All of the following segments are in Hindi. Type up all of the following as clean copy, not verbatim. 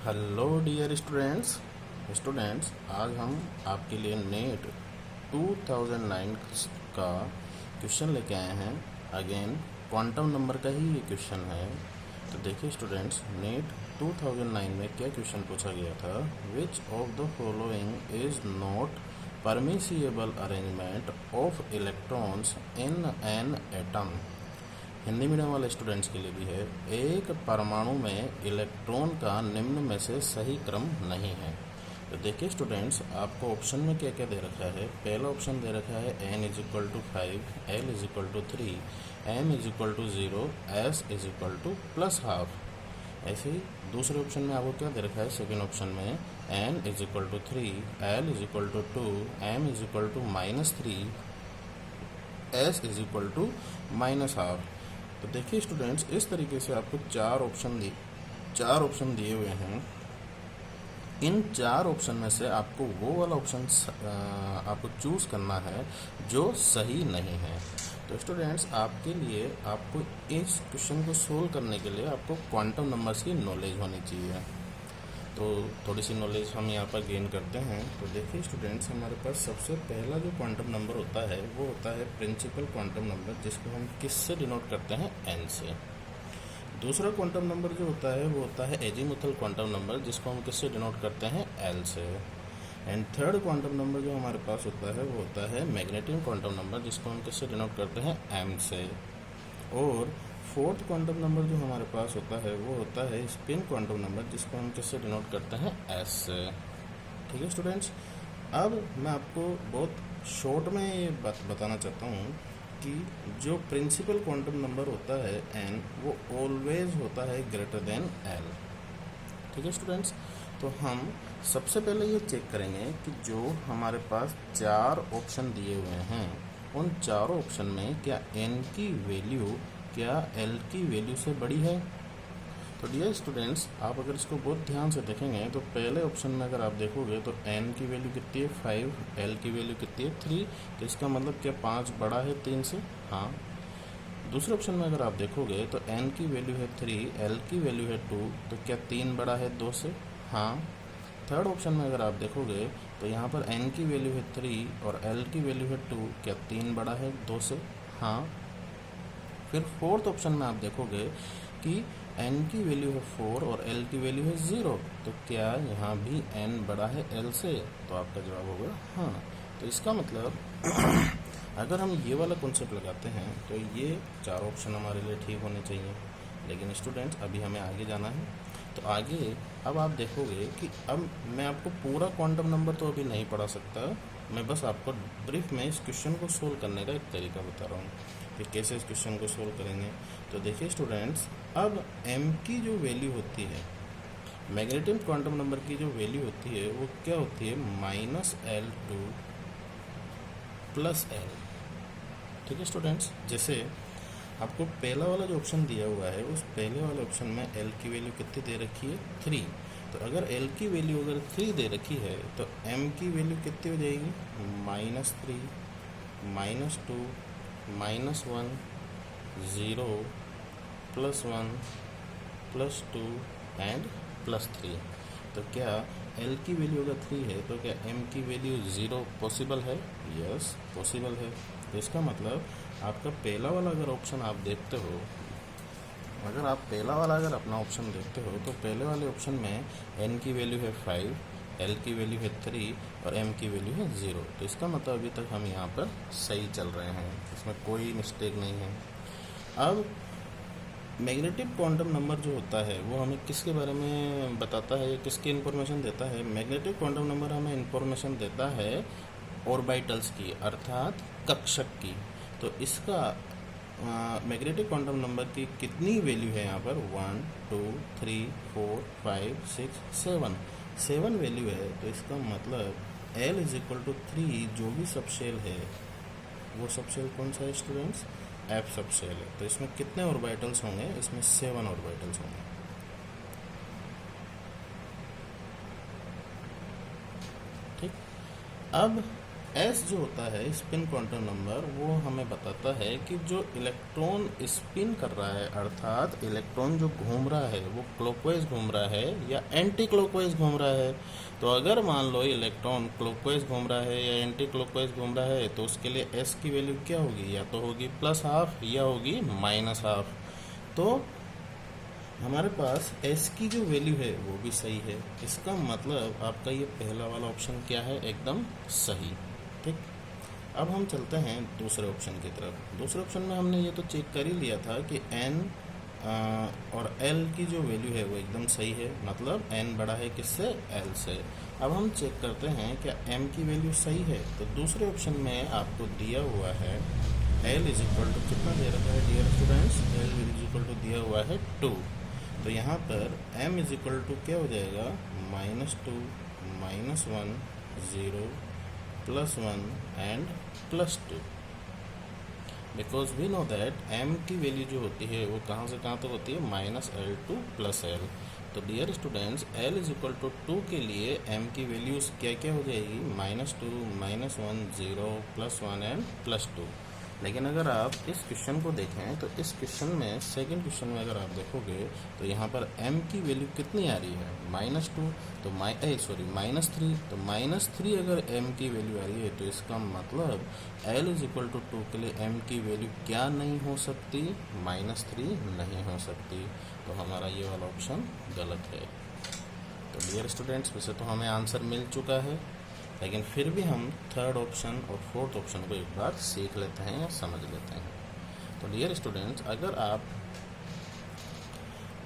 हेलो डियर स्टूडेंट्स आज हम आपके लिए नेट 2009 का क्वेश्चन लेके आए हैं। अगेन क्वांटम नंबर का ही ये क्वेश्चन है। तो देखिए स्टूडेंट्स, नेट 2009 में क्या क्वेश्चन पूछा गया था। Which of the following is not permissible arrangement of electrons in an atom. Hindi medium वाले स्टूडेंट्स के लिए भी है। एक परमाणु में इलेक्ट्रॉन का निम्न में से सही क्रम नहीं है। तो देखिए स्टूडेंट्स, आपको ऑप्शन में क्या क्या दे रखा है। पहला ऑप्शन दे रखा है n = 5, l = 3, m = 0, s = +½ ऐसे ही दूसरे ऑप्शन में आपको क्या दे रखा है। सेकेंड ऑप्शन में n = 3, l = 2, m = -3, s = -½ तो देखिए स्टूडेंट्स, इस तरीके से आपको चार ऑप्शन दिए हुए हैं। इन चार ऑप्शन में से आपको वो वाला ऑप्शन आपको चूज़ करना है जो सही नहीं है। तो स्टूडेंट्स, आपके लिए आपको इस क्वेश्चन को सोल्व करने के लिए आपको क्वांटम नंबर्स की नॉलेज होनी चाहिए। तो थोड़ी सी नॉलेज हम यहाँ पर गेन करते हैं। तो देखिए स्टूडेंट्स, हमारे पास सबसे पहला जो क्वांटम नंबर होता है वो होता है प्रिंसिपल क्वांटम नंबर, जिसको हम किससे डिनोट करते हैं, n से। दूसरा क्वांटम नंबर जो होता है वो होता है एजीमुथल क्वांटम नंबर, जिसको हम किससे डिनोट करते हैं, l से। एंड थर्ड क्वांटम नंबर जो हमारे पास होता है वो होता है मैग्नेटिक क्वांटम नंबर, जिसको हम किससे डिनोट करते हैं, m से। और फोर्थ क्वांटम नंबर जो हमारे पास होता है वो होता है स्पिन क्वांटम नंबर, जिसको हम किससे डिनोट करते हैं, s से। ठीक है स्टूडेंट्स, अब मैं आपको बहुत शॉर्ट में ये बात बताना चाहता हूँ कि जो प्रिंसिपल क्वांटम नंबर होता है n, वो ऑलवेज होता है ग्रेटर देन l। ठीक है स्टूडेंट्स, तो हम सबसे पहले ये चेक करेंगे कि जो हमारे पास चार ऑप्शन दिए हुए हैं उन चारों ऑप्शन में क्या n की वैल्यू क्या l की वैल्यू से बड़ी है। तो डियर स्टूडेंट्स, आप अगर इसको बहुत ध्यान से देखेंगे तो पहले ऑप्शन में अगर आप देखोगे तो n की वैल्यू कितनी है, 5, l की वैल्यू कितनी है, 3। तो इसका मतलब क्या 5 बड़ा है 3 से, हाँ। दूसरे ऑप्शन में अगर आप देखोगे तो n की वैल्यू है 3, l की वैल्यू है 2, तो क्या 3 बड़ा है 2 से, हाँ। थर्ड ऑप्शन में अगर आप देखोगे तो यहाँ पर n की वैल्यू है 3 और l की वैल्यू है 2, क्या 3 बड़ा है 2 से, हाँ। फिर फोर्थ ऑप्शन में आप देखोगे कि n की वैल्यू है 4 और l की वैल्यू है 0, तो क्या यहाँ भी n बड़ा है l से, तो आपका जवाब होगा हाँ। तो इसका मतलब अगर हम ये वाला कॉन्सेप्ट लगाते हैं तो ये चार ऑप्शन हमारे लिए ठीक होने चाहिए। लेकिन स्टूडेंट्स, अभी हमें आगे जाना है। तो आगे अब आप देखोगे कि अब मैं आपको पूरा क्वांटम नंबर तो अभी नहीं पढ़ा सकता, मैं बस आपको ब्रीफ में इस क्वेश्चन को सोल्व करने का एक तरीका बता रहा हूँ कि कैसे इस क्वेश्चन को सोल्व करेंगे। तो देखिए स्टूडेंट्स, अब m की जो वैल्यू होती है, मैग्नेटिक क्वांटम नंबर की जो वैल्यू होती है वो क्या होती है, -L2 + l। ठीक है स्टूडेंट्स, जैसे आपको पहला वाला जो ऑप्शन दिया हुआ है उस पहले वाले ऑप्शन में l की वैल्यू कितनी दे रखी है, 3। तो अगर l की वैल्यू अगर 3 दे रखी है तो m की वैल्यू कितनी हो जाएगी, -3, -2, -1, 0, +1, +2 एंड +3। तो क्या l की वैल्यू अगर 3 है तो क्या m की वैल्यू 0 पॉसिबल है, यस पॉसिबल है। तो इसका मतलब आपका पहला वाला अगर ऑप्शन आप देखते हो, अगर आप पहला वाला अगर अपना ऑप्शन देखते हो तो पहले वाले ऑप्शन में n की वैल्यू है 5, l की वैल्यू है 3 और m की वैल्यू है 0। तो इसका मतलब अभी तक हम यहाँ पर सही चल रहे हैं, इसमें कोई मिस्टेक नहीं है। अब मैग्नेटिक क्वांटम नंबर जो होता है वो हमें किसके बारे में बताता है, किसकी इन्फॉर्मेशन देता है। मैग्नेटिक क्वांटम नंबर हमें इन्फॉर्मेशन देता है ऑर्बिटल्स की, अर्थात कक्षक की। तो इसका मैग्नेटिक क्वांटम नंबर की कितनी वैल्यू है यहाँ पर, 1, 2, 3, 4, 5, 6, 7 वैल्यू है। तो इसका मतलब l = 3 जो भी सबशेल है वो सबशेल कौन सा है स्टूडेंट्स, f सबशेल है। तो इसमें कितने ऑर्बिटल्स होंगे, इसमें 7 ऑर्बिटल्स होंगे। ठीक, अब एस जो होता है स्पिन क्वांटम नंबर, वो हमें बताता है कि जो इलेक्ट्रॉन स्पिन कर रहा है, अर्थात इलेक्ट्रॉन जो घूम रहा है वो क्लॉकवाइज घूम रहा है या एंटी क्लॉकवाइज घूम रहा है। तो अगर मान लो इलेक्ट्रॉन क्लॉकवाइज घूम रहा है या एंटी क्लॉकवाइज घूम रहा है, तो उसके लिए एस की वैल्यू क्या होगी, या तो होगी +½ या होगी -½ तो हमारे पास एस की जो वैल्यू है वो भी सही है। इसका मतलब आपका ये पहला वाला ऑप्शन क्या है, एकदम सही। ठीक, अब हम चलते हैं दूसरे ऑप्शन की तरफ। दूसरे ऑप्शन में हमने ये तो चेक कर ही लिया था कि एन और एल की जो वैल्यू है वो एकदम सही है, मतलब एन बड़ा है किससे, एल से। अब हम चेक करते हैं क्या एम की वैल्यू सही है। तो दूसरे ऑप्शन में आपको दिया हुआ है एल इज इक्वल टू, कितना दे रखा है dear students, L is equal to दिया हुआ है 2। तो यहाँ पर m इज इक्वल टू क्या हो जाएगा, -2 -1 0 +1 and +2, because we know that m की वैल्यू जो होती है वो कहाँ से कहाँ तक होती है, -L to +L। तो dear students l is equal to 2 के लिए m की वैल्यूज क्या क्या हो जाएगी, -2 -1 0 +1 एंड +2। लेकिन अगर आप इस क्वेश्चन को देखें तो इस क्वेश्चन में, सेकंड क्वेश्चन में अगर आप देखोगे तो यहाँ पर m की वैल्यू कितनी आ रही है, -2 तो -3। तो -3 अगर m की वैल्यू आ रही है तो इसका मतलब l इज इक्वल टू 2 के लिए m की वैल्यू क्या नहीं हो सकती, -3 नहीं हो सकती। तो हमारा ये वाला ऑप्शन गलत है। तो डियर स्टूडेंट्स, वैसे तो हमें आंसर मिल चुका है, लेकिन फिर भी हम थर्ड ऑप्शन और फोर्थ ऑप्शन को एक बार सीख लेते हैं या समझ लेते हैं। तो डियर स्टूडेंट्स, अगर आप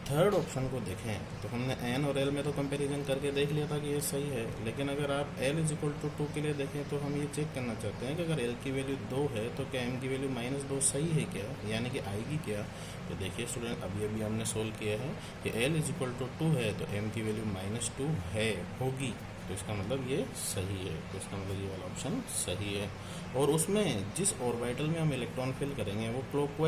थर्ड ऑप्शन को देखें तो हमने एन और एल में तो कंपैरिजन करके देख लिया था कि ये सही है। लेकिन अगर आप एल इज इक्वल टू 2 के लिए देखें तो हम ये चेक करना चाहते हैं कि अगर एल की वैल्यू 2 है तो क्या एम की वैल्यू -2 सही है क्या, यानी कि आएगी क्या। तो देखिए स्टूडेंट, अभी अभी हमने सोल्व किया है कि एल इज इक्वल टू 2 है तो एम की वैल्यू -2 है, होगी। तो इसका मतलब ये सही है। तो इसका मतलब ये वाला ऑप्शन सही है। और उसमें जिस ऑर्बिटल में हम इलेक्ट्रॉन फिल करेंगे वो क्लॉकवाइज